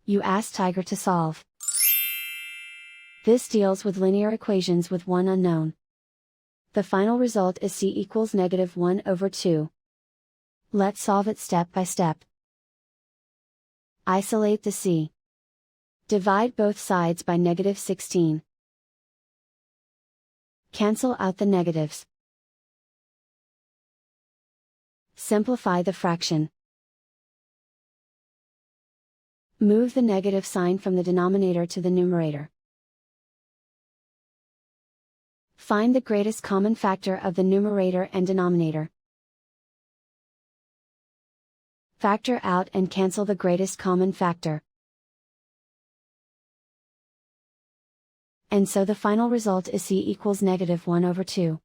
You ask Tiger to solve. This deals with linear equations with one unknown. The final result is c equals -1/2. Let's solve it step by step. Isolate the c. Divide both sides by -16. Cancel out the negatives. Simplify the fraction. Move the negative sign from the denominator to the numerator. Find the greatest common factor of the numerator and denominator. Factor out and cancel the greatest common factor. And so the final result is c equals -1/2.